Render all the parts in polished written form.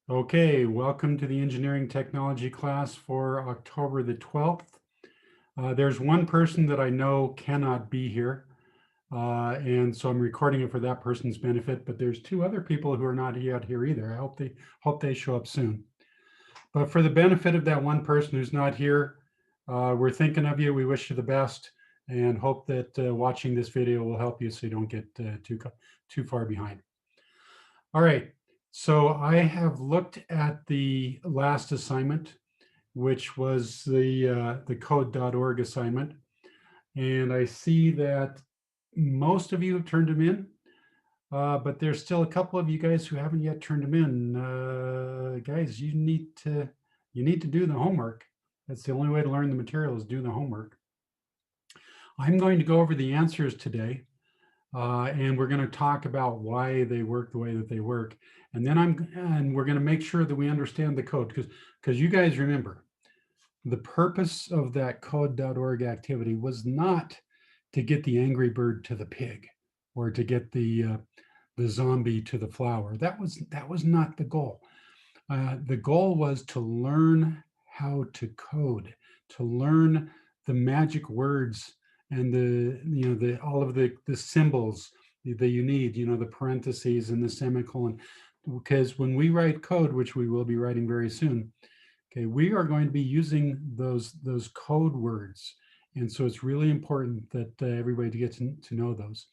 Okay, welcome to the engineering technology class for October the 12th. There's one person that I know cannot be here, and so I'm recording it for that person's benefit, but there's two other people who are not yet here either. I hope they show up soon. But for the benefit of that one person who's not here, we're thinking of you. We wish you the best and hope that watching this video will help you so you don't get too far behind. All right, so I have looked at the last assignment, which was the code.org assignment. And I see that most of you have turned them in, but there's still a couple of you guys who haven't yet turned them in. Guys, you need to do the homework. That's the only way to learn the material is do the homework. I'm going to go over the answers today, and we're going to talk about why they work the way that they work. And then we're going to make sure that we understand the code because you guys remember, the purpose of that code.org activity was not to get the angry bird to the pig or to get the zombie to the flower. That was not the goal. The goal was to learn how to code, to learn the magic words and all of the symbols that you need, the parentheses and the semicolon. Because when we write code, which we will be writing very soon, okay, we are going to be using those code words. And so it's really important that everybody gets to know those.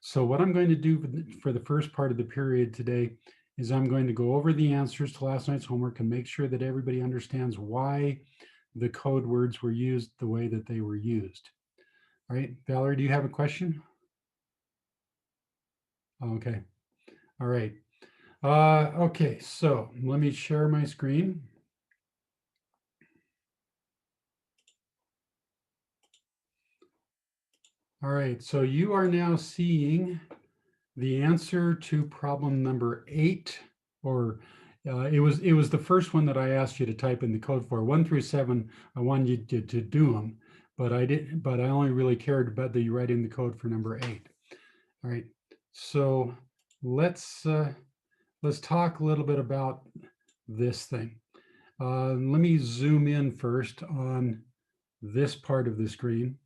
So what I'm going to do for the first part of the period today is I'm going to go over the answers to last night's homework and make sure that everybody understands why the code words were used the way that they were used. All right, Valerie, do you have a question? Okay, all right. Okay, so let me share my screen. All right, so you are now seeing the answer to problem number 8, or it was the first one that I asked you to type in the code for. 1 through 7, I wanted you to do them, but I only really cared about the writing the code for number 8. All right, so let's talk a little bit about this thing. Let me zoom in first on this part of the screen.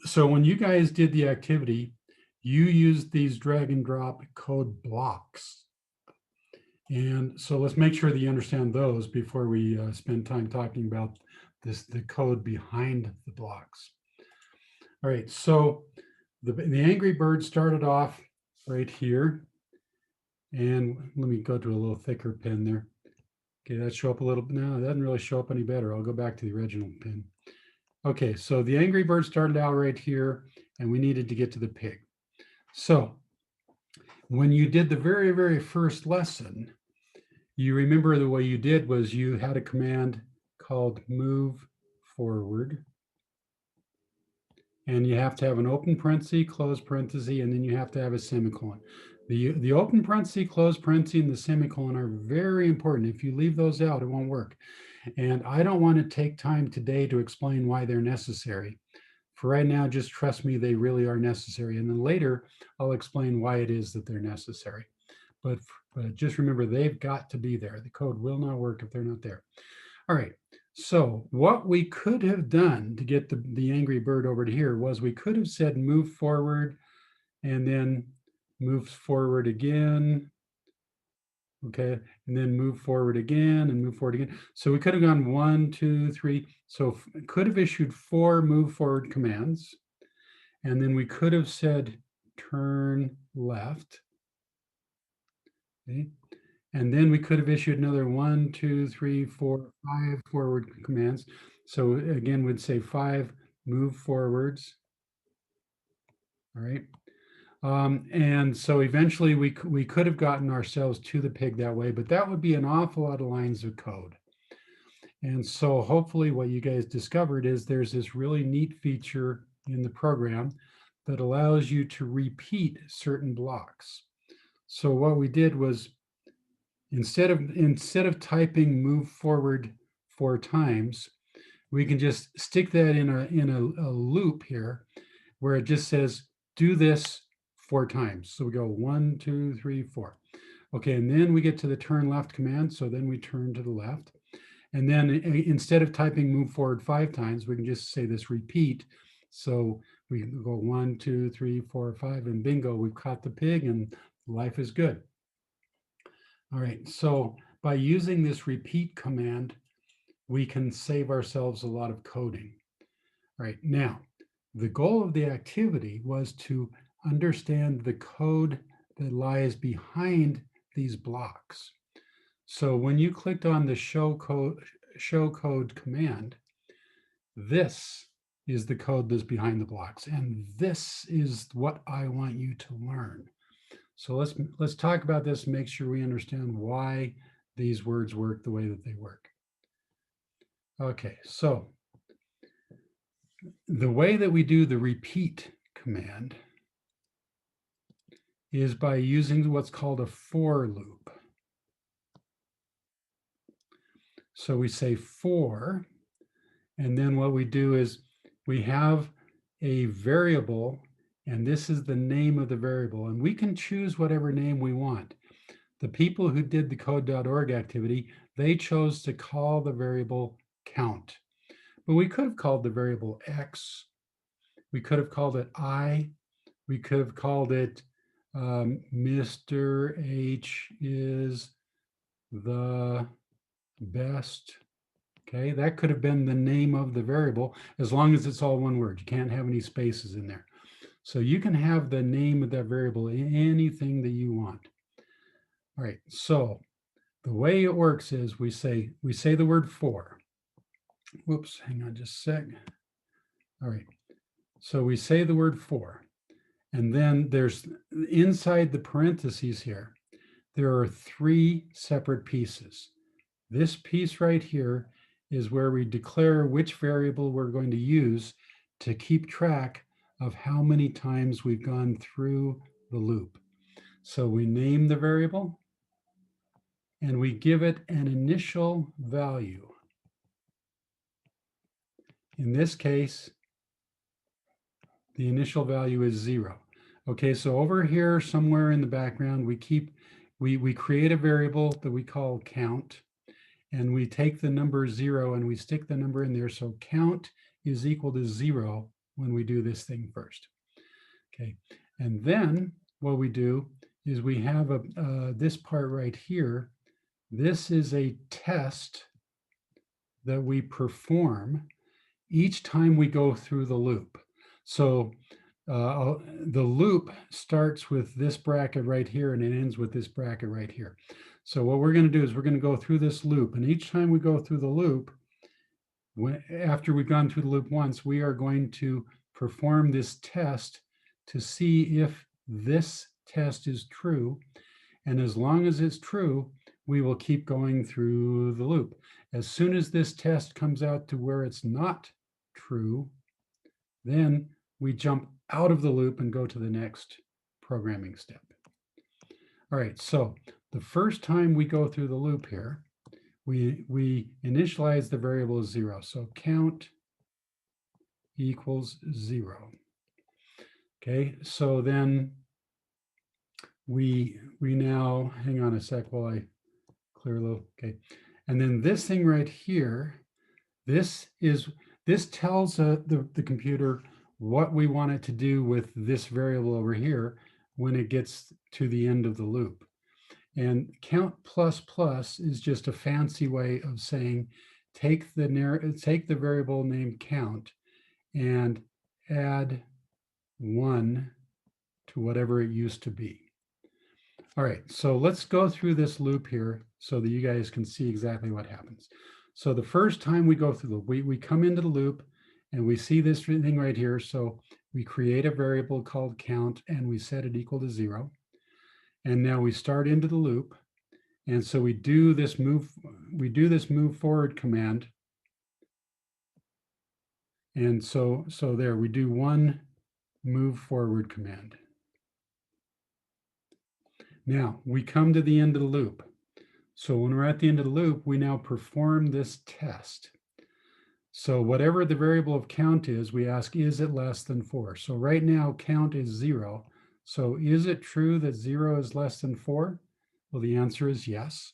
So when you guys did the activity, you used these drag and drop code blocks. And so let's make sure that you understand those before we spend time talking about the code behind the blocks. All right, so the Angry Bird started off right here. And let me go to a little thicker pen there. Okay, that show up a little bit now. It doesn't really show up any better. I'll go back to the original pen. Okay, so the Angry Bird started out right here, and we needed to get to the pig. So when you did the very, very first lesson, you remember the way you did was you had a command called move forward. And you have to have an open parenthesis, close parenthesis, and then you have to have a semicolon. The open parenthesis, close parenthesis, and the semicolon are very important. If you leave those out, it won't work. And I don't want to take time today to explain why they're necessary. For right now, just trust me, they really are necessary. And then later, I'll explain why it is that they're necessary. But just remember, they've got to be there. The code will not work if they're not there. All right, so what we could have done to get the Angry Bird over to here was we could have said move forward and then move forward again. Okay, and then move forward again and move forward again. So we could have gone 1, 2, 3. So could have issued 4 move forward commands. And then we could have said turn left. Okay. And then we could have issued another 1, 2, 3, 4, 5 forward commands. So again, we'd say 5 move forwards. All right. And so eventually we could have gotten ourselves to the pig that way, but that would be an awful lot of lines of code. And so hopefully what you guys discovered is there's this really neat feature in the program that allows you to repeat certain blocks. So what we did was instead of typing move forward 4 times, we can just stick that in a loop here where it just says do this 4 times. So we go 1, 2, 3, 4. Okay, and then we get to the turn left command. So then we turn to the left. And then instead of typing move forward 5 times, we can just say this repeat. So we can go 1, 2, 3, 4, 5, and bingo, we've caught the pig and life is good. All right, so by using this repeat command, we can save ourselves a lot of coding. All right, now, the goal of the activity was to understand the code that lies behind these blocks. So when you clicked on the show code command, this is the code that's behind the blocks, and this is what I want you to learn. So let's talk about this and make sure we understand why these words work the way that they work. Okay, so the way that we do the repeat command is by using what's called a for loop. So we say for, and then what we do is we have a variable, and this is the name of the variable, and we can choose whatever name we want. The people who did the code.org activity, they chose to call the variable count. But we could have called the variable X. We could have called it I. We could have called it Mr. H is the best. Okay, that could have been the name of the variable as long as it's all one word. You can't have any spaces in there. So you can have the name of that variable anything that you want. All right, so the way it works is we say the word for. Whoops, hang on just a sec. All right, so we say the word for, and then there's inside the parentheses here, there are 3 separate pieces. This piece right here is where we declare which variable we're going to use to keep track of how many times we've gone through the loop. So we name the variable and we give it an initial value. In this case, the initial value is 0. Okay, so over here somewhere in the background, we create a variable that we call count, and we take the number 0 and we stick the number in there. So count is equal to 0 when we do this thing first. Okay, and then what we do is we have this part right here. This is a test that we perform each time we go through the loop. So the loop starts with this bracket right here and it ends with this bracket right here. So what we're going to do is we're going to go through this loop, and each time we go through the loop, after we've gone through the loop once, we are going to perform this test to see if this test is true. And as long as it's true, we will keep going through the loop. As soon as this test comes out to where it's not true, then we jump out of the loop and go to the next programming step. All right, so the first time we go through the loop here, we initialize the variable as 0. So count equals 0. Okay, so then we now, hang on a sec while I clear a little, okay. And then this thing right here, this tells the computer what we want it to do with this variable over here when it gets to the end of the loop. And count plus plus is just a fancy way of saying take the variable named count and add 1 to whatever it used to be. All right, so let's go through this loop here so that you guys can see exactly what happens. So the first time we go through the loop, we come into the loop and we see this thing right here. So we create a variable called count and we set it equal to 0. And now we start into the loop. And so we do this move forward command. And so there we do 1 move forward command. Now we come to the end of the loop. So when we're at the end of the loop, we now perform this test. So whatever the variable of count is, we ask, is it less than 4? So right now count is 0. So is it true that 0 is less than 4? Well, the answer is yes.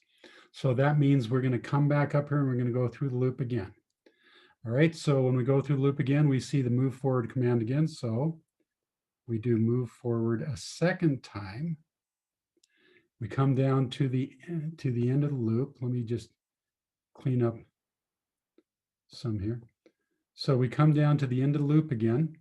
So that means we're going to come back up here and we're going to go through the loop again. All right, so when we go through the loop again, we see the move forward command again. So we do move forward a second time. We come down to the end of the loop. Let me just clean up some here. So we come down to the end of the loop again.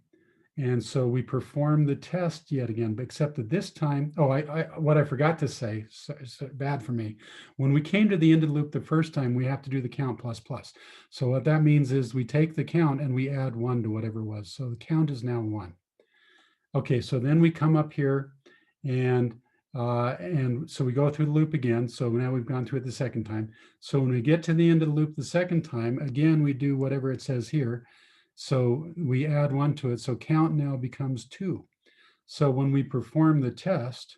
And so we perform the test yet again, but except that this time, what I forgot to say, so bad for me. When we came to the end of the loop the first time, we have to do the count plus plus. So what that means is we take the count and we add 1 to whatever it was. So the count is now 1. Okay, so then we come up here and so we go through the loop again. So now we've gone through it the second time. So when we get to the end of the loop the second time, again, we do whatever it says here. So we add 1 to it. So count now becomes 2. So when we perform the test,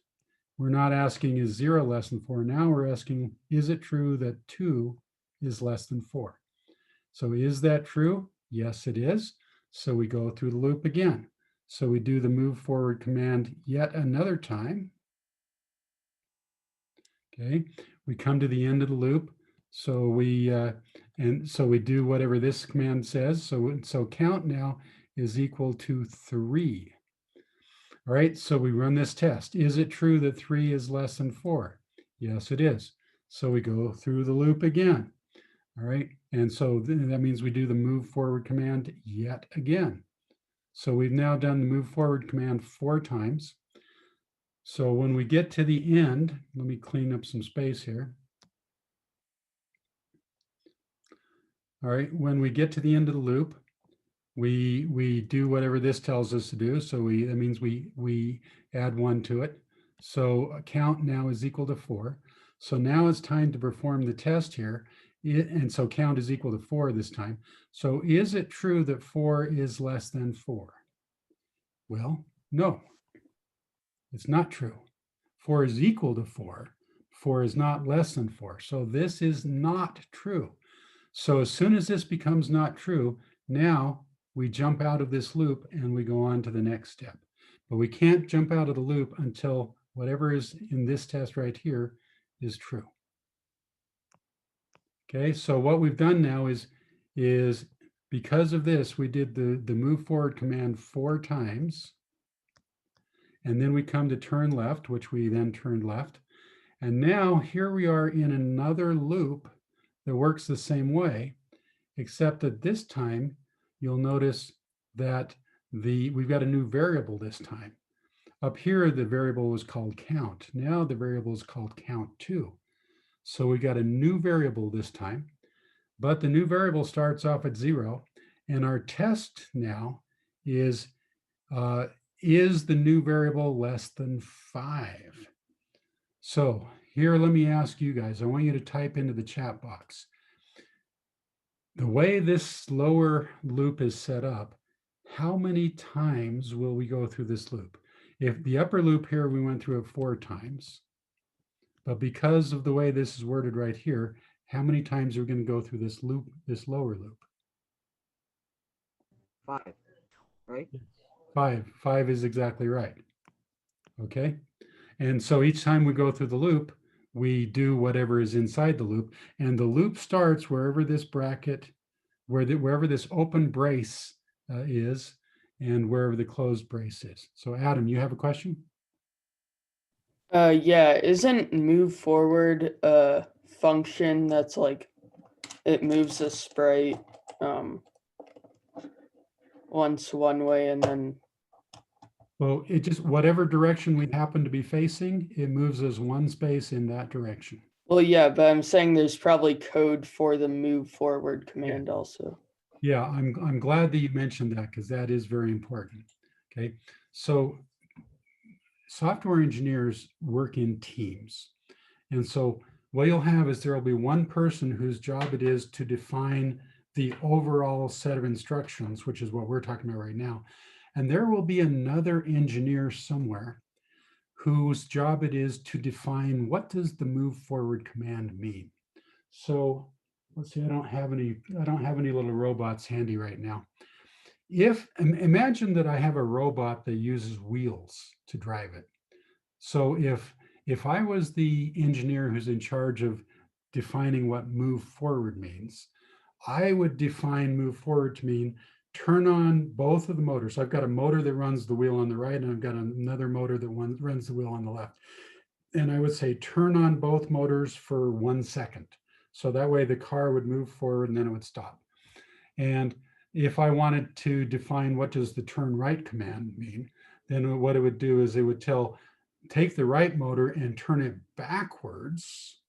we're not asking is 0 less than 4. Now we're asking, is it true that 2 is less than 4? So is that true? Yes, it is. So we go through the loop again. So we do the move forward command yet another time. Okay, we come to the end of the loop. So we do whatever this command says. So count now is equal to 3. All right, so we run this test. Is it true that 3 is less than 4? Yes, it is. So we go through the loop again. All right, and so that means we do the move forward command yet again. So we've now done the move forward command 4 times. So when we get to the end, let me clean up some space here. All right, when we get to the end of the loop, we do whatever this tells us to do. So that means we add 1 to it. So count now is equal to 4. So now it's time to perform the test here. And so count is equal to 4 this time. So is it true that 4 is less than 4? Well, no, it's not true. 4 is equal to 4. 4 is not less than 4. So this is not true. So as soon as this becomes not true, now we jump out of this loop and we go on to the next step. But we can't jump out of the loop until whatever is in this test right here is true. Okay, so what we've done now is because of this, we did the move forward command 4 times. And then we come to turn left, which we then turned left. And now here we are in another loop that works the same way, except that this time you'll notice that we've got a new variable this time. Up here, the variable was called count. Now the variable is called count2. So we got a new variable this time, but the new variable starts off at 0. And our test now is the new variable less than 5? So here, let me ask you guys, I want you to type into the chat box. The way this lower loop is set up, how many times will we go through this loop? If the upper loop here, we went through it 4 times, but because of the way this is worded right here, how many times are we going to go through this loop, this lower loop? 5, right? 5. 5 is exactly right. Okay. And so each time we go through the loop, we do whatever is inside the loop. And the loop starts wherever this bracket, wherever this open brace is, and wherever the closed brace is. So Adam, you have a question? Yeah, isn't move forward a function that's like it moves the sprite once one way and then Well, it just, whatever direction we happen to be facing, it moves us 1 space in that direction. well, yeah, but I'm saying there's probably code for the move forward command also. Yeah, I'm glad that you mentioned that, because that is very important. Okay, so software engineers work in teams. And so what you'll have is there will be one person whose job it is to define the overall set of instructions, which is what we're talking about right now. And there will be another engineer somewhere whose job it is to define what does the move forward command mean. So let's see, I don't have any little robots handy right now. Imagine that I have a robot that uses wheels to drive it. So if if I was the engineer who's in charge of defining what move forward means, I would define move forward to mean turn on both of the motors. So I've got a motor that runs the wheel on the right, and I've got another motor that runs the wheel on the left. And I would say turn on both motors for 1 second. So that way the car would move forward and then it would stop. And if I wanted to define what does the turn right command mean, then what it would do is it would take the right motor and turn it backwards,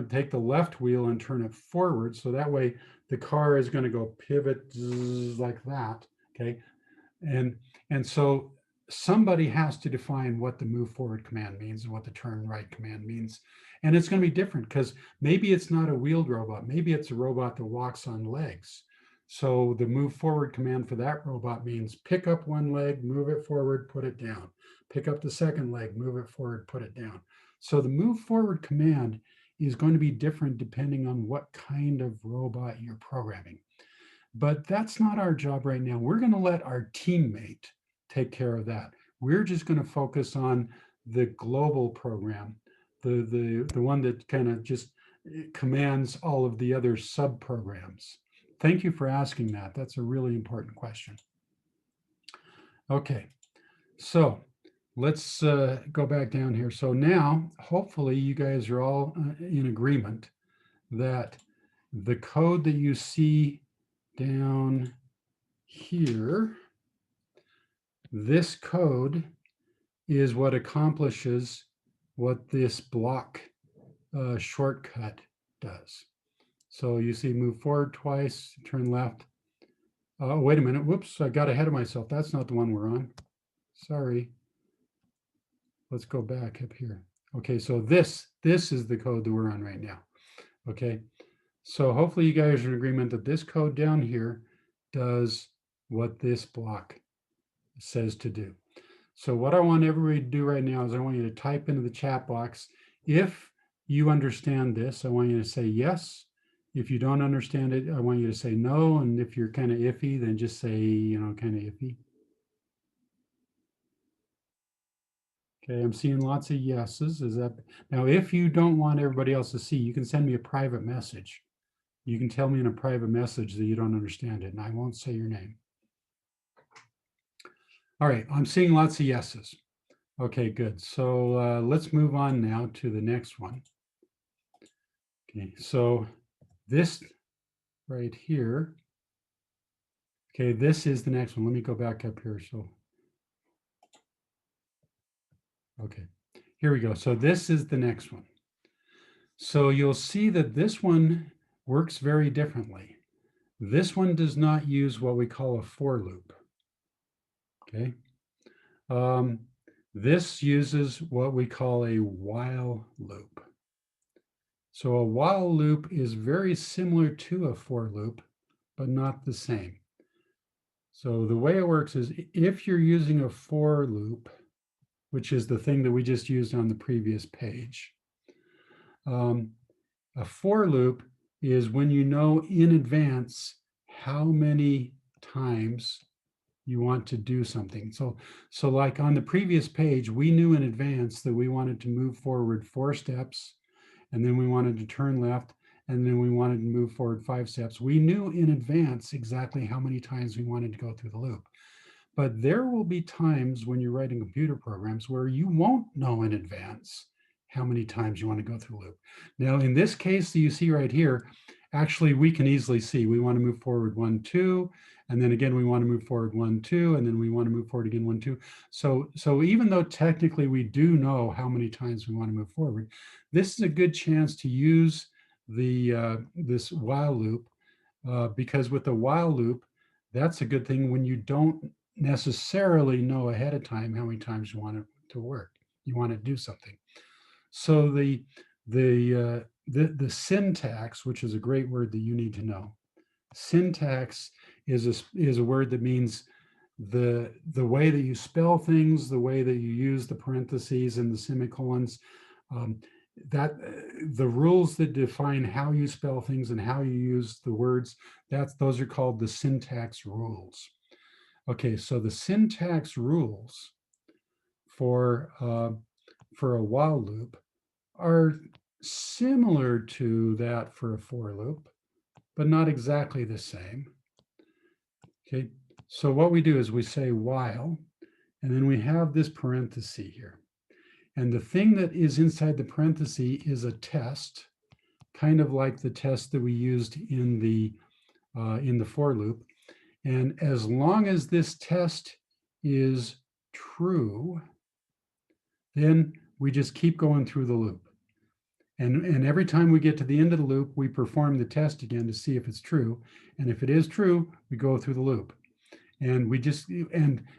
take the left wheel and turn it forward. So that way the car is going to go pivot like that. Okay. And so somebody has to define what the move forward command means and what the turn right command means. And it's going to be different because maybe it's not a wheeled robot. Maybe it's a robot that walks on legs. So the move forward command for that robot means pick up one leg, move it forward, put it down. Pick up the second leg, move it forward, put it down. So the move forward command is going to be different depending on what kind of robot you're programming. But that's not our job right now. We're going to let our teammate take care of that. We're just going to focus on the global program, the one that kind of just commands all of the other sub-programs. Thank you for asking that. That's a really important question. Okay, so let's go back down here. So now, hopefully you guys are all in agreement that the code that you see down here, this code is what accomplishes what this block shortcut does. So you see move forward twice, turn left. Oh, wait a minute. Whoops, I got ahead of myself. That's not the one we're on. Sorry. Let's go back up here. Okay, so this is the code that we're on right now. Okay, so hopefully you guys are in agreement that this code down here does what this block says to do. So what I want everybody to do right now is I want you to type into the chat box. If you understand this, I want you to say yes. If you don't understand it, I want you to say no. And if you're kind of iffy, then just say, kind of iffy. Okay, I'm seeing lots of yeses. Is that now? If you don't want everybody else to see, you can send me a private message. You can tell me in a private message that you don't understand it, and I won't say your name. All right, I'm seeing lots of yeses. Okay, good. So let's move on now to the next one. Okay, so this right here. Okay, this is the next one. Let me go back up here. So, okay, here we go. So this is the next one. So you'll see that this one works very differently. This one does not use what we call a for loop. Okay. This uses what we call a while loop. So a while loop is very similar to a for loop, but not the same. So the way it works is if you're using a for loop, which is the thing that we just used on the previous page, a for loop is when you know in advance how many times you want to do something. So like on the previous page, we knew in advance that we wanted to move forward 4 steps, and then we wanted to turn left, and then we wanted to move forward 5 steps. We knew in advance exactly how many times we wanted to go through the loop. But there will be times when you're writing computer programs where you won't know in advance how many times you want to go through the loop. Now, in this case that you see right here, actually, we can easily see we want to move forward 1, 2, and then again, we want to move forward 1, 2, and then we want to move forward again 1, 2. So even though technically we do know how many times we want to move forward, this is a good chance to use the this while loop because with the while loop, that's a good thing when you don't necessarily know ahead of time how many times you want it to work. You want to do something. So the syntax, which is a great word that you need to know. Syntax is a word that means the way that you spell things, the way that you use the parentheses and the semicolons, that the rules that define how you spell things and how you use the words, those are called the syntax rules. Okay, so the syntax rules for for a while loop are similar to that for a for loop, but not exactly the same. Okay, so what we do is we say while, and then we have this parenthesis here. And the thing that is inside the parenthesis is a test, kind of like the test that we used in the for loop. And as long as this test is true, then we just keep going through the loop. And every time we get to the end of the loop, we perform the test again to see if it's true. And if it is true, we go through the loop. And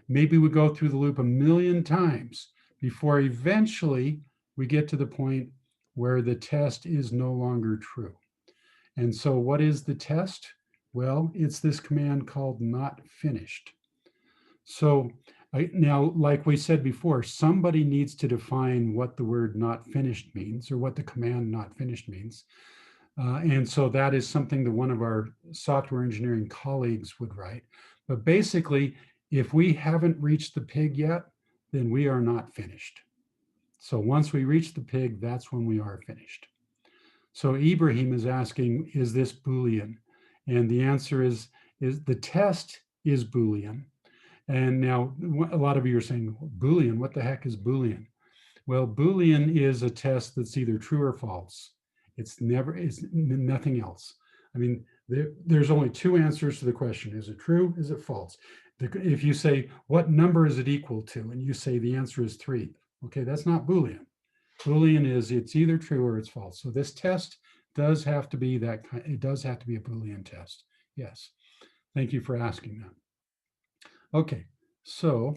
maybe we go through the loop a million times before eventually we get to the point where the test is no longer true. And so what is the test? Well, it's this command called not finished. So now, like we said before, somebody needs to define what the word not finished means, or what the command not finished means. And so that is something that one of our software engineering colleagues would write. But basically, if we haven't reached the pig yet, then we are not finished. So once we reach the pig, that's when we are finished. So Ibrahim is asking, is this Boolean? And the answer is the test is Boolean. And now a lot of you are saying, Boolean, what the heck is Boolean? Well, Boolean is a test that's either true or false. It's nothing else. I mean, there's only two answers to the question. Is it true? Is it false? If you say, what number is it equal to? And you say the answer is 3. Okay, that's not Boolean. Boolean is it's either true or it's false. So this test does have to be that. It does have to be a Boolean test. Yes. Thank you for asking that. Okay, so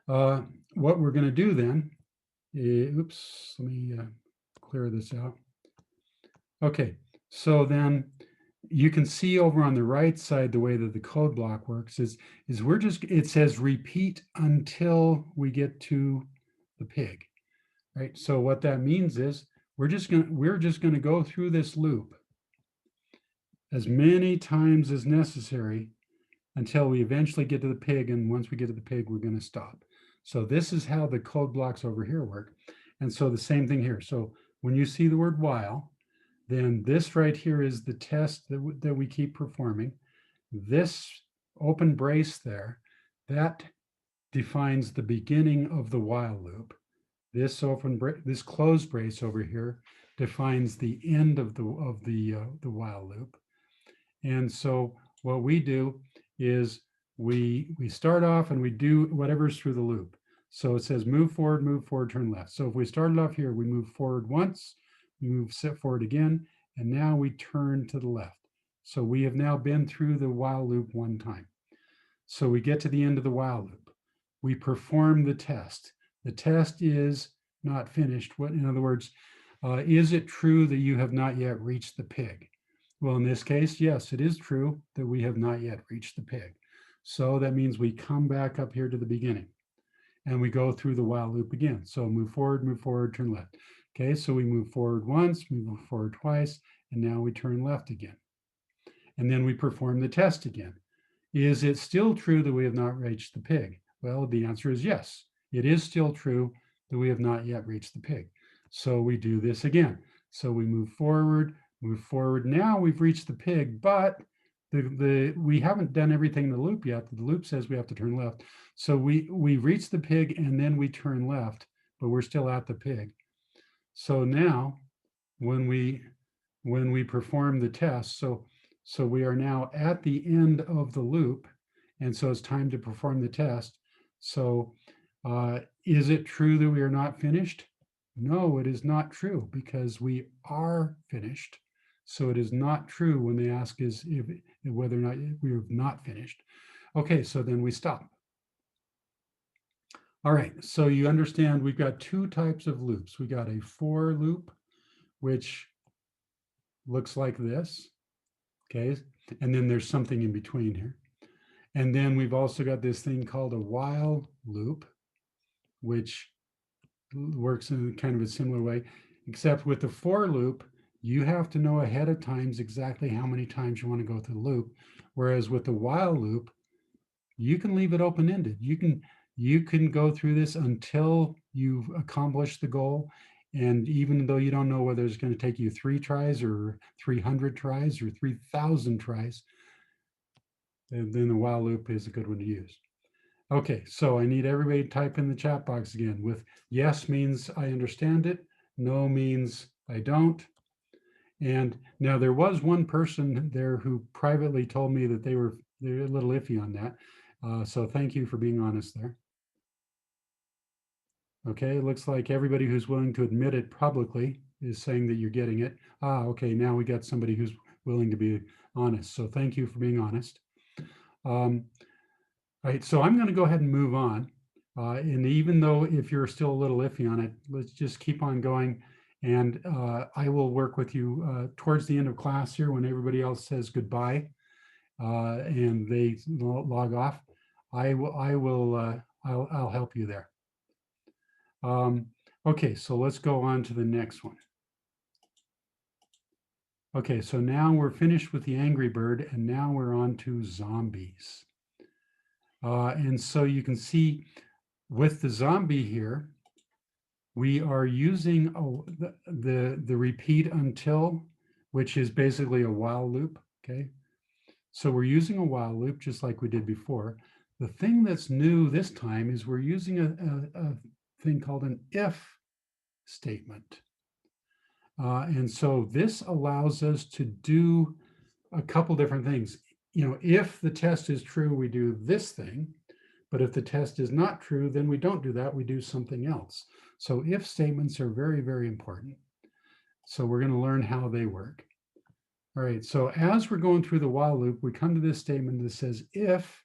what we're going to do then, oops, let me clear this out. Okay, so then you can see over on the right side, the way that the code block works is it says repeat until we get to the pig, right? So what that means is we're just going to go through this loop as many times as necessary until we eventually get to the pig. And once we get to the pig, we're going to stop. So this is how the code blocks over here work. And so the same thing here. So when you see the word while, then this right here is the test that we keep performing. This open brace there, that defines the beginning of the while loop. This closed brace over here defines the end of the while loop. And so what we do is we start off and we do whatever's through the loop. So it says move forward, turn left. So if we started off here, we move forward once, we move forward again, and now we turn to the left. So we have now been through the while loop one time. So we get to the end of the while loop. We perform the test. The test is not finished. In other words, is it true that you have not yet reached the pig? Well, in this case, yes, it is true that we have not yet reached the pig. So that means we come back up here to the beginning and we go through the while loop again. So move forward, turn left. Okay, so we move forward once, we move forward twice, and now we turn left again. And then we perform the test again. Is it still true that we have not reached the pig? Well, the answer is yes. It is still true that we have not yet reached the pig. So we do this again. So we move forward. Now we've reached the pig, but we haven't done everything in the loop yet. The loop says we have to turn left. So we reach the pig and then we turn left, but we're still at the pig. So now when we perform the test, so we are now at the end of the loop, and so it's time to perform the test. So is it true that we are not finished? No, it is not true, because we are finished. So it is not true when they ask whether or not we have not finished. Okay, so then we stop. All right, so you understand we've got two types of loops. We got a for loop, which looks like this, okay? And then there's something in between here. And then we've also got this thing called a while loop, which works in kind of a similar way, except with the for loop, you have to know ahead of time exactly how many times you want to go through the loop. Whereas with the while loop, you can leave it open-ended. You can go through this until you've accomplished the goal. And even though you don't know whether it's going to take you 3 tries or 300 tries or 3,000 tries, then the while loop is a good one to use. Okay, so I need everybody to type in the chat box again. With yes means I understand it, no means I don't. And now there was one person there who privately told me that they're a little iffy on that. So thank you for being honest there. Okay, it looks like everybody who's willing to admit it publicly is saying that you're getting it. Okay, now we got somebody who's willing to be honest. So thank you for being honest. Right, so I'm going to go ahead and move on. And even though if you're still a little iffy on it, let's just keep on going. And I will work with you towards the end of class here when everybody else says goodbye and they log off. I'll help you there. Okay, so let's go on to the next one. Okay, so now we're finished with the Angry Bird, and now we're on to zombies. And so you can see with the zombie here, we are using the repeat until, which is basically a while loop, okay? So we're using a while loop just like we did before. The thing that's new this time is we're using a thing called an if statement. And so this allows us to do a couple different things. You know, if the test is true, we do this thing. But if the test is not true, then we don't do that. We do something else. So if statements are very, very important. So we're going to learn how they work. All right. So as we're going through the while loop, we come to this statement that says if,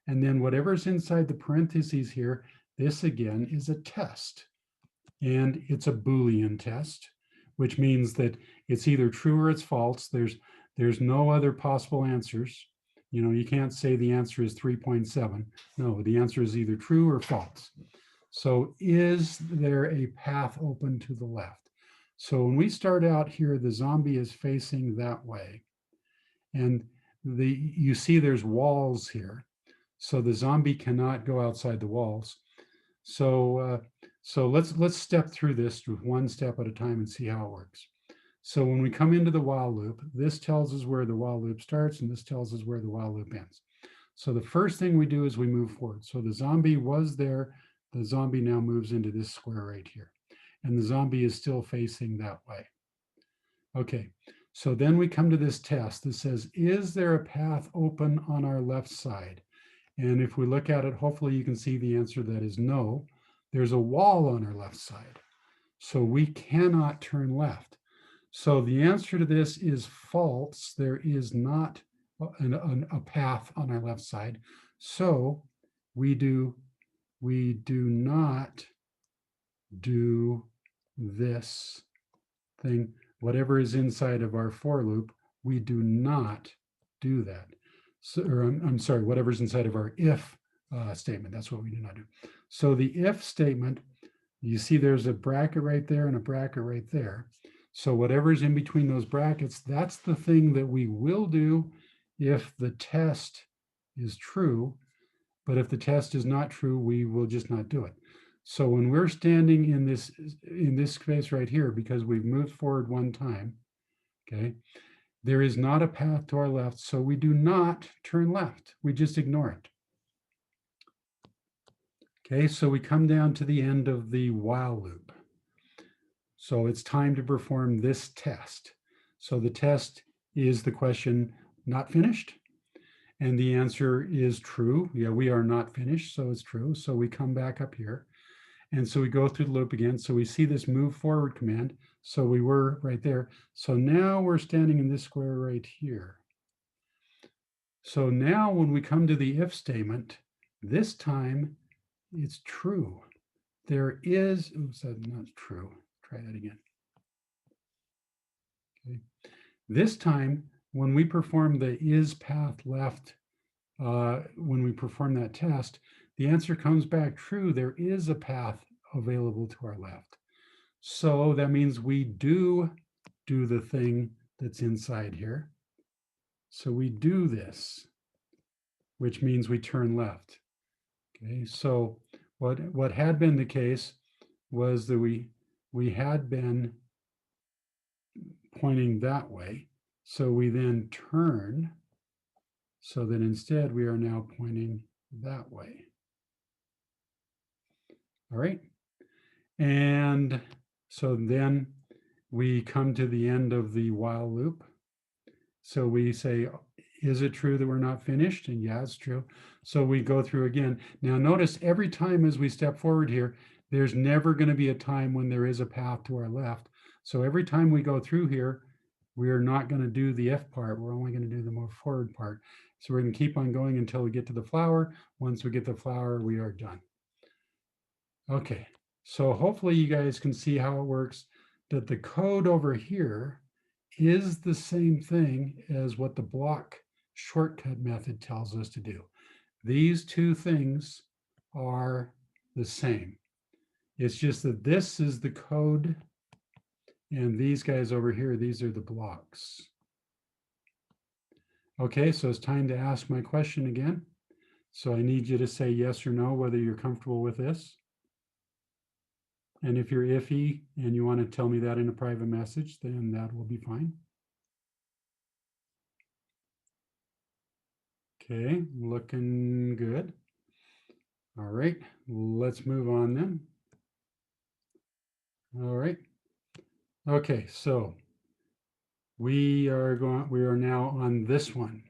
and then whatever's inside the parentheses here, this again is a test. And it's a Boolean test, which means that it's either true or it's false. There's no other possible answers. You know, you can't say the answer is 3.7. No, the answer is either true or false. So is there a path open to the left? So when we start out here, the zombie is facing that way. And you see there's walls here. So the zombie cannot go outside the walls. So let's step through this one step at a time and see how it works. So when we come into the while loop, this tells us where the while loop starts and this tells us where the while loop ends. So the first thing we do is we move forward. So the zombie was there. The zombie now moves into this square right here. And the zombie is still facing that way. Okay, so then we come to this test that says, is there a path open on our left side? And if we look at it, hopefully you can see the answer that is no. There's a wall on our left side. So we cannot turn left. So the answer to this is false. There is not a path on our left side. So we do not do this thing. Whatever is inside of our for loop, we do not do that. So, or I'm sorry, whatever's inside of our if statement, that's what we do not do. So the if statement, you see there's a bracket right there and a bracket right there. So whatever's in between those brackets, that's the thing that we will do if the test is true. But if the test is not true, we will just not do it. So when we're standing in this space right here, because we've moved forward one time, okay, there is not a path to our left, so we do not turn left. We just ignore it. Okay, so we come down to the end of the while loop. So it's time to perform this test. So the test is the question, not finished? And the answer is true. Yeah, we are not finished, so it's true. So we come back up here. And so we go through the loop again. So we see this move forward command. So we were right there. So now we're standing in this square right here. So now when we come to the if statement, this time it's true. There is, oops, that's not true. Try that again. Okay. This time, when we perform the is path left, when we perform that test, the answer comes back true. There is a path available to our left. So that means we do the thing that's inside here. So we do this, which means we turn left. Okay, so what had been the case was that we had been pointing that way. So we then turn so that instead we are now pointing that way. All right. And so then we come to the end of the while loop. So we say, is it true that we're not finished? And yeah, it's true. So we go through again. Now notice every time as we step forward here, there's never going to be a time when there is a path to our left. So every time we go through here, we are not going to do the F part. We're only going to do the more forward part. So we're going to keep on going until we get to the flower. Once we get the flower, we are done. Okay, so hopefully you guys can see how it works, that the code over here is the same thing as what the block shortcut method tells us to do. These two things are the same. It's just that this is the code and these guys over here, these are the blocks. Okay, so it's time to ask my question again. So I need you to say yes or no, whether you're comfortable with this. And if you're iffy and you want to tell me that in a private message, then that will be fine. Okay, looking good. All right, let's move on then. All right. Okay, so we are now on this one.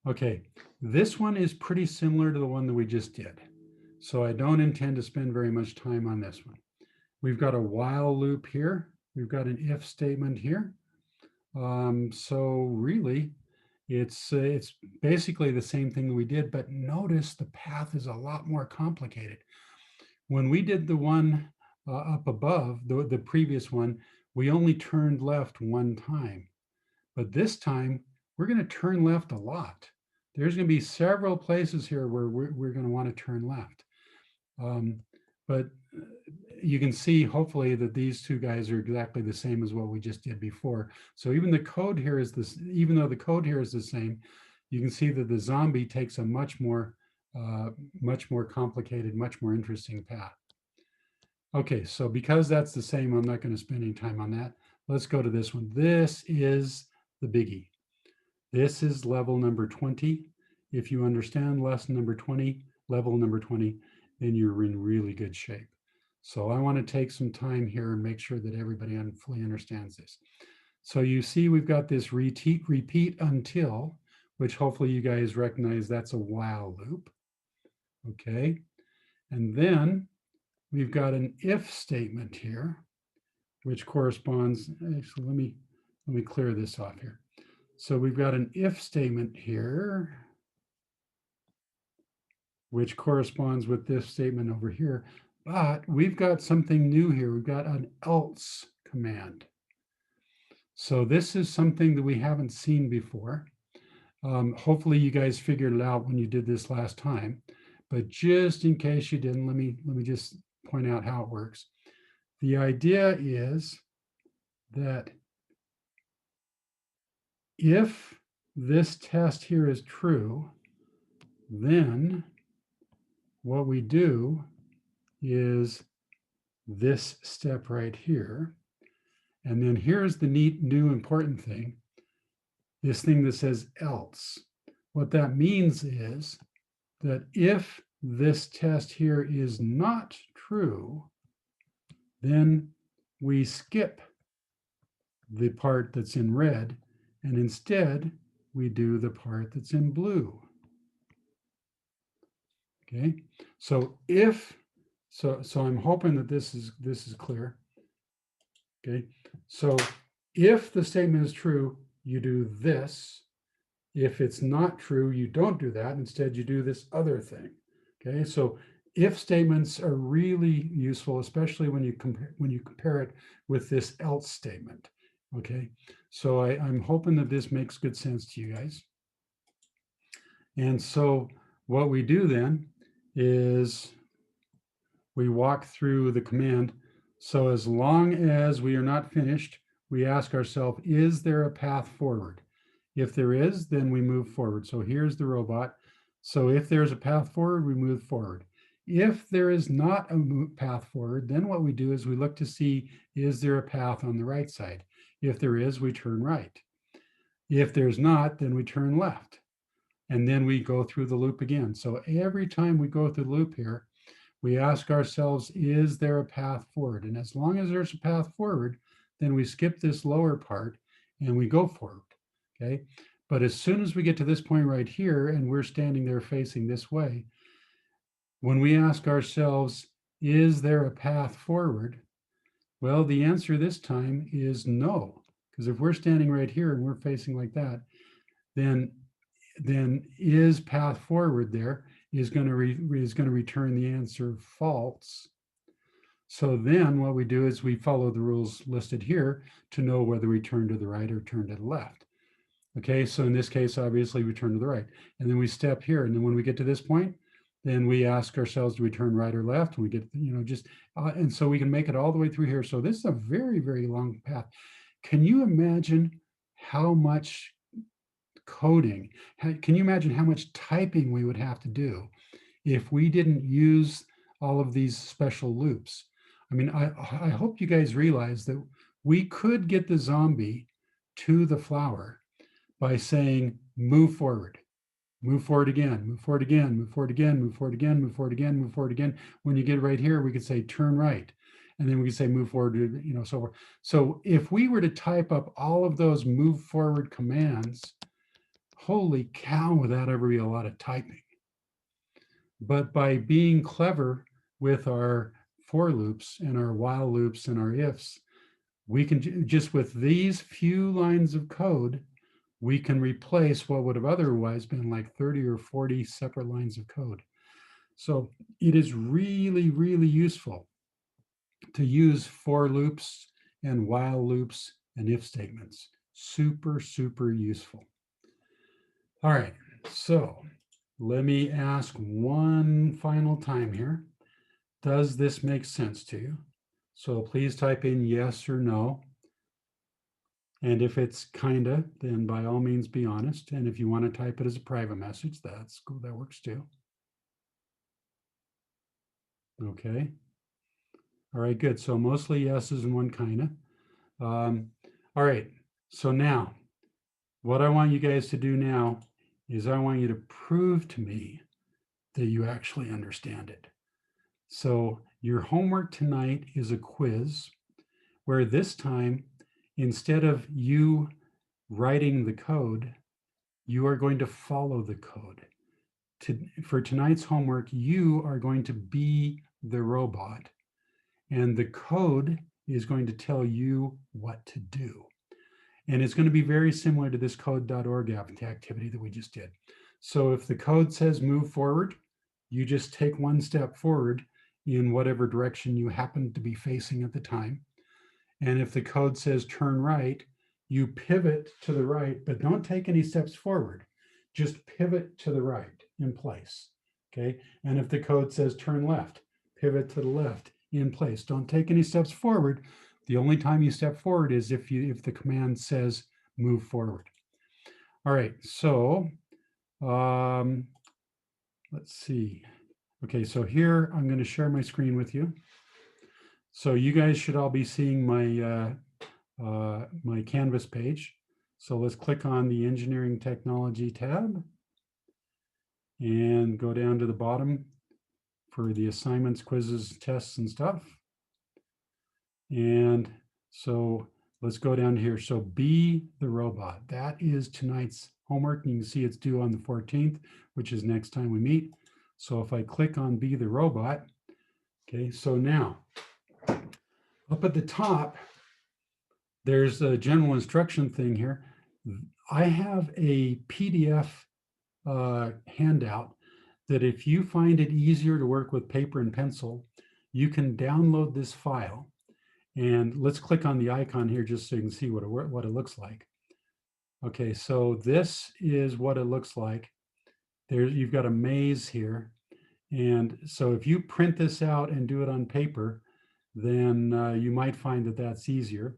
Okay, this one is pretty similar to the one that we just did. So I don't intend to spend very much time on this one. We've got a while loop here. We've got an if statement here. So really, it's basically the same thing that we did, but notice the path is a lot more complicated. When we did the one up above, the previous one, we only turned left one time. But this time, we're going to turn left a lot. There's going to be several places here where we're going to want to turn left. But you can see hopefully that these two guys are exactly the same as what we just did before. So even the code here is this, even though the code here is the same, you can see that the zombie takes a much more complicated, much more interesting path. Okay, so because that's the same, I'm not going to spend any time on that. Let's go to this one. This is the biggie. This is level number 20. If you understand lesson number 20, level number 20, then you're in really good shape. So I want to take some time here and make sure that everybody fully understands this. So you see we've got this repeat until, which hopefully you guys recognize that's a while loop. Okay. And then we've got an if statement here, which corresponds, actually, let me clear this off here. So we've got an if statement here, which corresponds with this statement over here. But we've got something new here. We've got an else command. So this is something that we haven't seen before. Hopefully you guys figured it out when you did this last time. But just in case you didn't, let me just point out how it works. The idea is that if this test here is true, then what we do is this step right here. And then here's the neat, new, important thing, this thing that says else. What that means is that if this test here is not true, then we skip the part that's in red, and instead we do the part that's in blue. Okay, so I'm hoping that this is clear. Okay, so if the statement is true, you do this. If it's not true, you don't do that. Instead, you do this other thing. Okay, so if statements are really useful, especially when you compare it with this else statement. Okay, so I'm hoping that this makes good sense to you guys. And so what we do then is we walk through the command. So as long as we are not finished, we ask ourselves, is there a path forward? If there is, then we move forward. So here's the robot. So if there's a path forward, we move forward. If there is not a path forward, then what we do is we look to see, is there a path on the right side? If there is, we turn right. If there's not, then we turn left. And then we go through the loop again. So every time we go through the loop here, we ask ourselves, is there a path forward? And as long as there's a path forward, then we skip this lower part and we go forward, okay? But as soon as we get to this point right here and we're standing there facing this way, when we ask ourselves, is there a path forward? Well, the answer this time is no, because if we're standing right here and we're facing like that, then is path forward there is going to return the answer false. So then what we do is we follow the rules listed here to know whether we turn to the right or turn to the left. Okay, so in this case, obviously we turn to the right, and then we step here, and then when we get to this point, then we ask ourselves, do we turn right or left? And we get, and so we can make it all the way through here. So this is a very, very long path. Can you imagine how much coding, can you imagine how much typing we would have to do if we didn't use all of these special loops? I mean, I hope you guys realize that we could get the zombie to the flower by saying, move forward again, move forward again, move forward again, move forward again, move forward again, move forward again. When you get right here, we could say turn right. And then we could say move forward, so forth. So if we were to type up all of those move forward commands, holy cow, would that ever be a lot of typing. But by being clever with our for loops and our while loops and our ifs, we can just with these few lines of code, we can replace what would have otherwise been like 30 or 40 separate lines of code. So it is really, really useful to use for loops and while loops and if statements. Super, super useful. All right, so let me ask one final time here. Does this make sense to you? So please type in yes or no. And if it's kinda, then by all means be honest. And if you want to type it as a private message, that's cool. That works too. Okay. All right, good. So mostly yeses and one kinda. All right. So now, what I want you guys to do now is I want you to prove to me that you actually understand it. So your homework tonight is a quiz where this time, instead of you writing the code, you are going to follow the code. For tonight's homework, you are going to be the robot, and the code is going to tell you what to do. And it's going to be very similar to this code.org activity that we just did. So if the code says move forward, you just take one step forward in whatever direction you happen to be facing at the time. And if the code says turn right, you pivot to the right, but don't take any steps forward. Just pivot to the right in place, okay? And if the code says turn left, pivot to the left in place. Don't take any steps forward. The only time you step forward is if the command says move forward. All right, so let's see. Okay, so here I'm going to share my screen with you. So you guys should all be seeing my my Canvas page. So let's click on the Engineering Technology tab and go down to the bottom for the assignments, quizzes, tests, and stuff. And so let's go down here. So be the robot. That is tonight's homework. You can see it's due on the 14th, which is next time we meet. So if I click on be the robot, okay, so now up at the top, there's a general instruction thing here. I have a PDF handout that if you find it easier to work with paper and pencil, you can download this file. And let's click on the icon here just so you can see what it looks like. Okay, so this is what it looks like. You've got a maze here. And so if you print this out and do it on paper, then you might find that that's easier.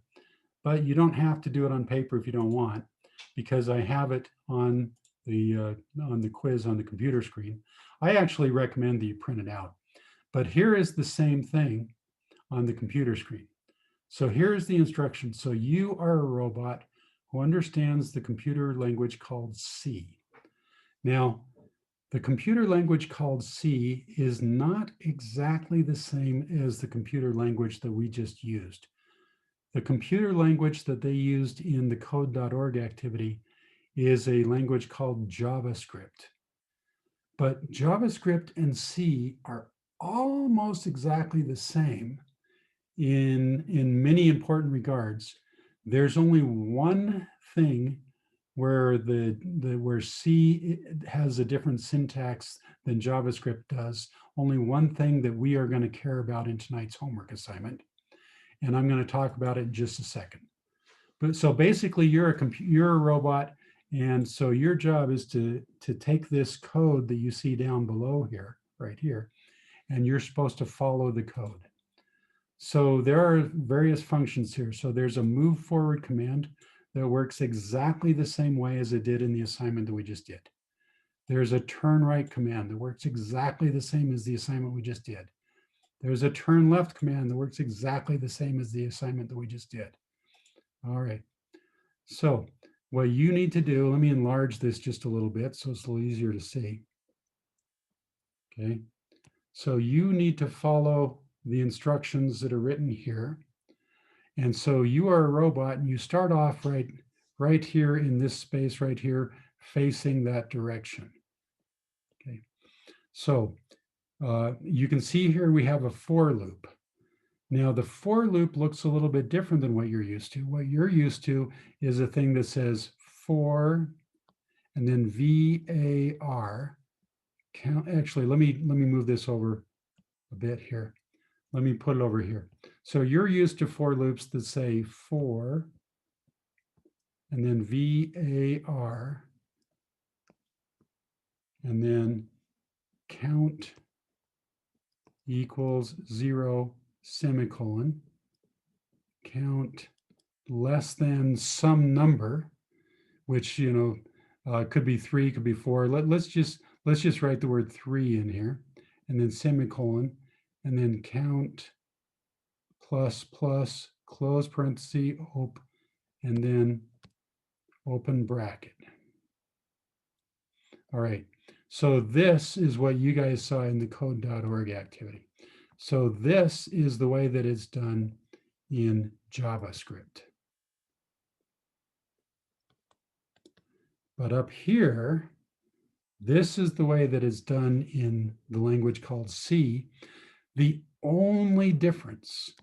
But you don't have to do it on paper if you don't want, because I have it on the quiz on the computer screen. I actually recommend that you print it out. But here is the same thing on the computer screen. So here's the instruction. So you are a robot who understands the computer language called C. Now, the computer language called C is not exactly the same as the computer language that we just used. The computer language that they used in the code.org activity is a language called JavaScript. But JavaScript and C are almost exactly the same in many important regards. There's only one thing where where C has a different syntax than JavaScript does. Only one thing that we are going to care about in tonight's homework assignment, and I'm going to talk about it in just a second. But so basically, you're a robot, and so your job is to take this code that you see down below here, right here, and you're supposed to follow the code. So there are various functions here. So there's a move forward command that works exactly the same way as it did in the assignment that we just did. There's a turn right command that works exactly the same as the assignment we just did. There's a turn left command that works exactly the same as the assignment that we just did. All right. So what you need to do, let me enlarge this just a little bit so it's a little easier to see. Okay. So you need to follow the instructions that are written here. And so you are a robot and you start off right here in this space right here, facing that direction. Okay. So you can see here we have a for loop. Now the for loop looks a little bit different than what you're used to. What you're used to is a thing that says for and then var. Actually, let me move this over a bit here. Let me put it over here. So you're used to for loops that say for and then var and then count equals 0 semicolon, count less than some number, which could be 3, could be 4. Let's just write the word 3 in here, and then semicolon, and then count plus plus close parenthesis open, and then open bracket. All right. So this is what you guys saw in the code.org activity. So this is the way that it's done in JavaScript. But up here, this is the way that it's done in the language called C. The only difference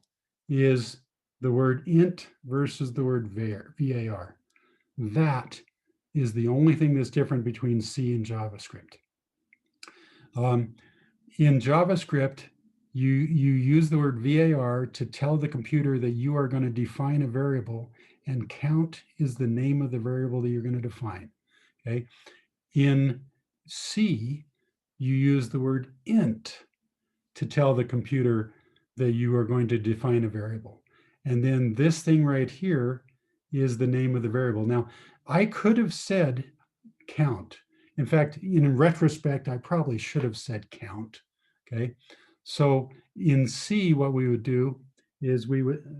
is the word int versus the word var. That is the only thing that's different between C and JavaScript. In JavaScript, you use the word var to tell the computer that you are going to define a variable, and count is the name of the variable that you're going to define. Okay. In C, you use the word int to tell the computer that you are going to define a variable. And then this thing right here is the name of the variable. Now, I could have said count. In fact, in retrospect, I probably should have said count. Okay. So in C, what we would do is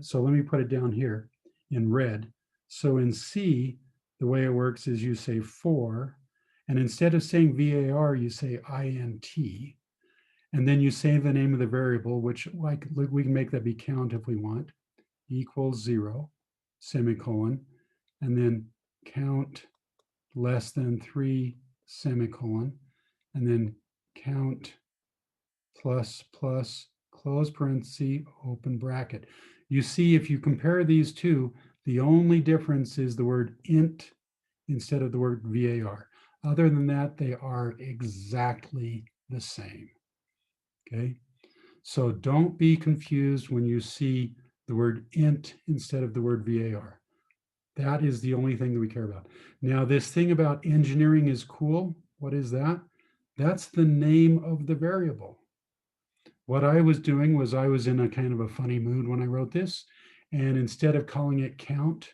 so let me put it down here in red. So in C, the way it works is you say for, and instead of saying var, you say int, and then you say the name of the variable, which we can make that be count if we want, equals 0, semicolon, and then count less than 3, semicolon, and then count plus plus close parenthesis, open bracket. You see, if you compare these two, the only difference is the word int instead of the word var. Other than that, they are exactly the same. Okay, so don't be confused when you see the word int instead of the word var. That is the only thing that we care about. Now, this thing about engineering is cool. What is that? That's the name of the variable. What I was doing was I was in a kind of a funny mood when I wrote this. And instead of calling it count,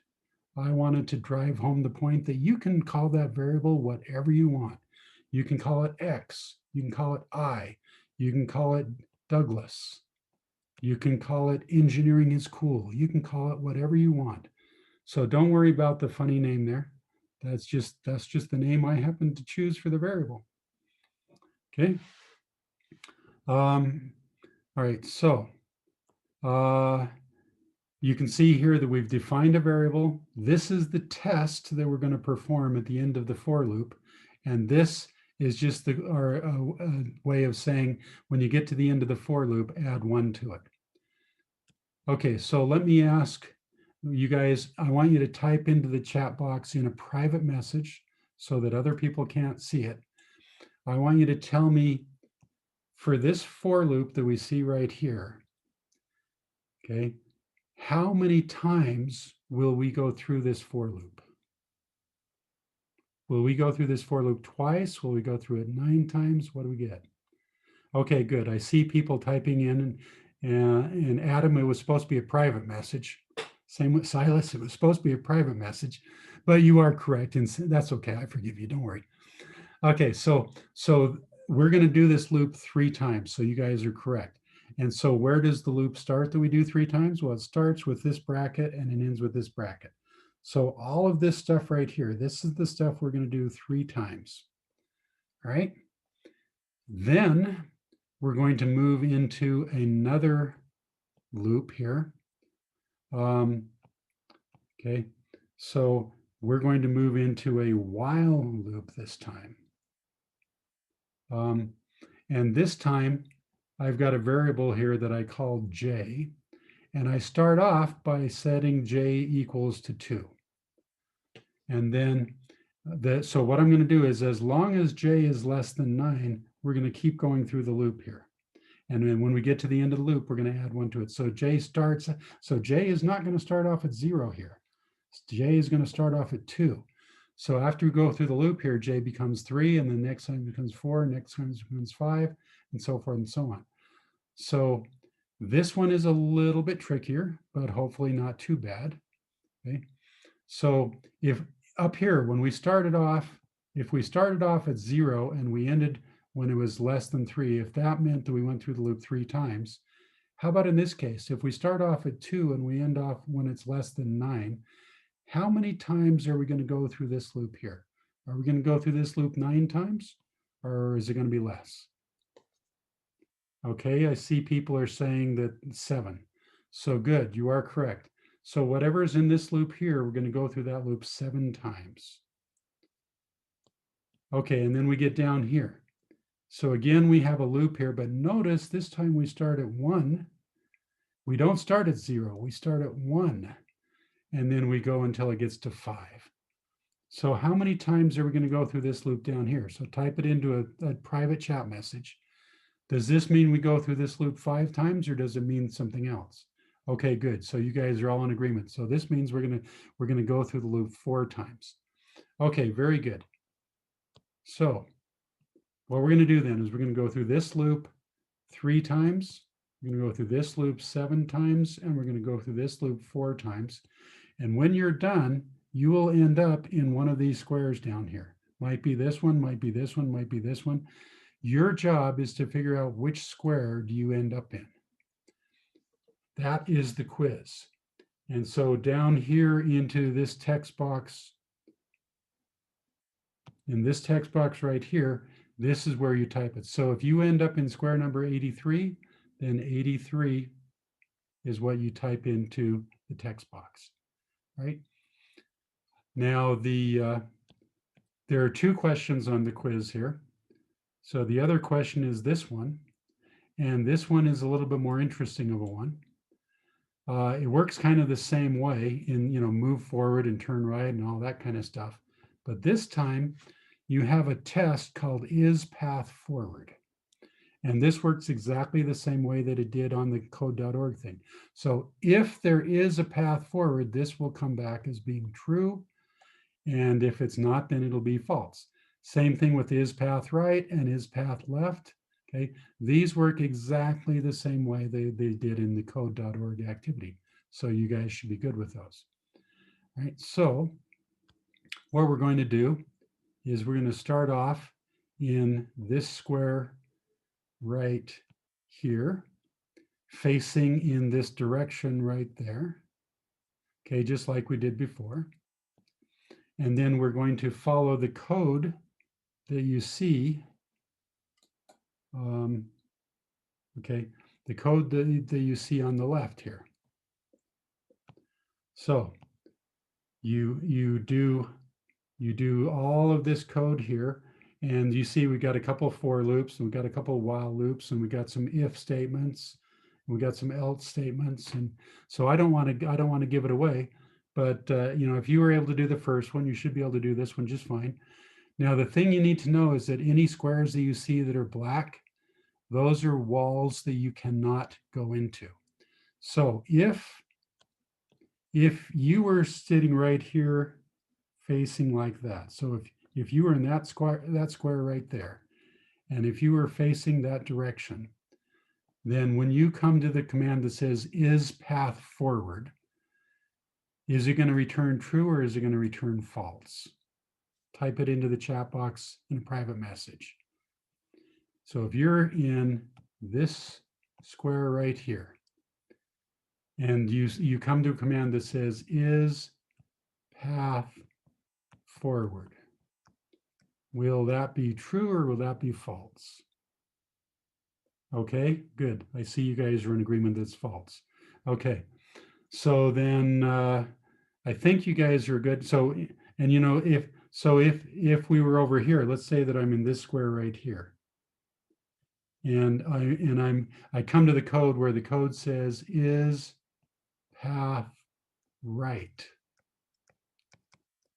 I wanted to drive home the point that you can call that variable whatever you want. You can call it X, you can call it I, you can call it Douglas. You can call it engineering is cool. You can call it whatever you want. So don't worry about the funny name there. That's just the name I happen to choose for the variable. Okay. All right, so you can see here that we've defined a variable. This is the test that we're going to perform at the end of the for loop. And this is just our way of saying when you get to the end of the for loop, add 1 to it. Okay, so let me ask you guys, I want you to type into the chat box in a private message so that other people can't see it. I want you to tell me for this for loop that we see right here, okay, how many times will we go through this for loop? Will we go through this for loop twice? Will we go through it 9 times? What do we get? Okay, good. I see people typing in, and Adam, it was supposed to be a private message. Same with Silas, it was supposed to be a private message, but you are correct, and that's okay. I forgive you. Don't worry. Okay, so we're going to do this loop 3 times. So you guys are correct. And so where does the loop start that we do 3 times? Well, it starts with this bracket and it ends with this bracket. So all of this stuff right here, this is the stuff we're going to do 3 times. All right. Then we're going to move into another loop here. Okay, so we're going to move into a while loop this time. And this time I've got a variable here that I call j, and I start off by setting j equals to 2. And then so what I'm going to do is, as long as j is less than 9, we're going to keep going through the loop here. And then when we get to the end of the loop, we're going to add 1 to it. So j is not going to start off at 0 here. J is going to start off at 2. So after we go through the loop here, j becomes 3, and then next time becomes 4, next time becomes 5, and so forth and so on. So this one is a little bit trickier, but hopefully not too bad. Okay. So if up here, when we started off, if we started off at 0 and we ended when it was less than 3, if that meant that we went through the loop 3 times, how about in this case, if we start off at 2 and we end off when it's less than 9, how many times are we going to go through this loop here? Are we going to go through this loop 9 times, or is it going to be less? Okay, I see people are saying that 7. So good, you are correct. So whatever is in this loop here, we're going to go through that loop 7 times. Okay, and then we get down here. So again, we have a loop here, but notice this time we start at 1. We don't start at 0, we start at 1. And then we go until it gets to 5. So how many times are we going to go through this loop down here? So type it into a private chat message. Does this mean we go through this loop 5 times, or does it mean something else? Okay, good. So you guys are all in agreement. So this means we're going to go through the loop 4 times. Okay, very good. So what we're going to do then is we're going to go through this loop 3 times. We're going to go through this loop 7 times, and we're going to go through this loop 4 times. And when you're done, you will end up in one of these squares down here. Might be this one, might be this one, might be this one. Your job is to figure out which square do you end up in. That is the quiz. And so down here into this text box, in this text box right here, this is where you type it. So if you end up in square number 83, then 83 is what you type into the text box, right? Now, there are 2 questions on the quiz here. So the other question is this one, and this one is a little bit more interesting of a one. It works kind of the same way in, move forward and turn right and all that kind of stuff. But this time you have a test called is path forward. And this works exactly the same way that it did on the code.org thing. So if there is a path forward, this will come back as being true. And if it's not, then it'll be false. Same thing with is path right and is path left. Okay, these work exactly the same way they did in the code.org activity. So you guys should be good with those. All right, so what we're going to do is we're going to start off in this square right here, facing in this direction right there. Okay, just like we did before. And then we're going to follow the code that you see. Okay, the code that you see on the left here. So you do all of this code here, and you see we got a couple of for loops, and we got a couple of while loops, and we got some if statements, and we got some else statements. And so I don't want to give it away, but you know, if you were able to do the first one, you should be able to do this one just fine. Now, the thing you need to know is that any squares that you see that are black, those are walls that you cannot go into. So if you were sitting right here facing like that, so if you were in that square right there, and if you were facing that direction, then when you come to the command that says is path forward, is it going to return true or is it going to return false? Type it into the chat box in a private message. So if you're in this square right here, and you come to a command that says is path forward, will that be true or will that be false? Okay, good. I see you guys are in agreement that's false. Okay, so then I think you guys are good. So, and you know, if we were over here, let's say that I'm in this square right here, and I come to the code where the code says is path right,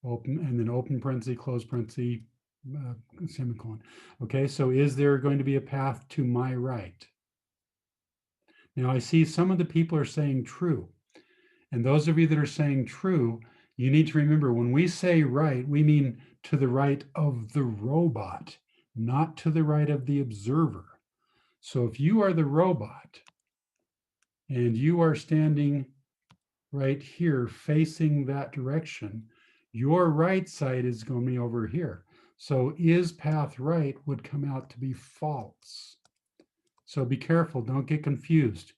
open, and then open parenthesis, close parenthesis, semicolon. Okay, so is there going to be a path to my right? Now I see some of the people are saying true. And those of you that are saying true, you need to remember when we say right, we mean to the right of the robot, not to the right of the observer. So if you are the robot and you are standing right here facing that direction, your right side is going to be over here. So is path right would come out to be false. So be careful, don't get confused.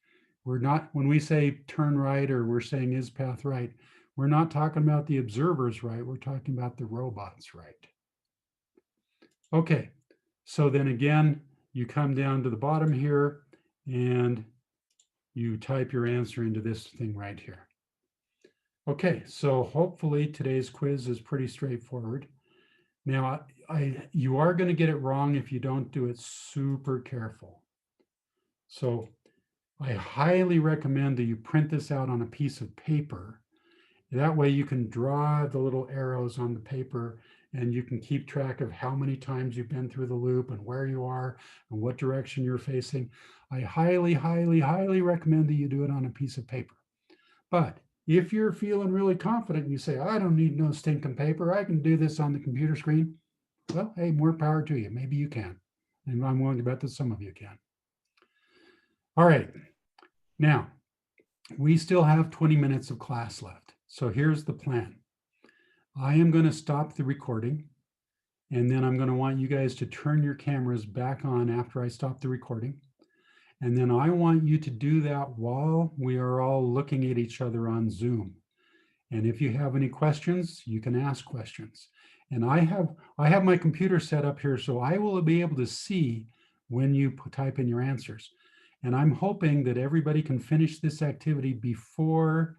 We're not, when we say turn right or we're saying is path right, we're not talking about the observer's right, we're talking about the robot's right. Okay, so then again, you come down to the bottom here and you type your answer into this thing right here. Okay, so hopefully today's quiz is pretty straightforward. Now, you are going to get it wrong if you don't do it super careful. So I highly recommend that you print this out on a piece of paper. That way you can draw the little arrows on the paper and you can keep track of how many times you've been through the loop and where you are and what direction you're facing. I highly, highly, highly recommend that you do it on a piece of paper. But if you're feeling really confident and you say, I don't need no stinking paper, I can do this on the computer screen. Well, hey, more power to you. Maybe you can. And I'm willing to bet that some of you can. All right. Now, we still have 20 minutes of class left. So here's the plan. I am going to stop the recording, and then I'm going to want you guys to turn your cameras back on after I stop the recording. And then I want you to do that while we are all looking at each other on Zoom. And if you have any questions, you can ask questions. And I have my computer set up here, so I will be able to see when you type in your answers. And I'm hoping that everybody can finish this activity before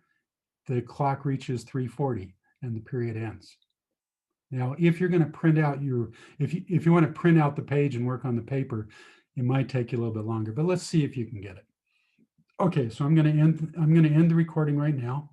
the clock reaches 3:40 and the period ends. Now, if you're going to print out if you want to print out the page and work on the paper, it might take you a little bit longer, but let's see if you can get it. Okay, so I'm going to end the recording right now.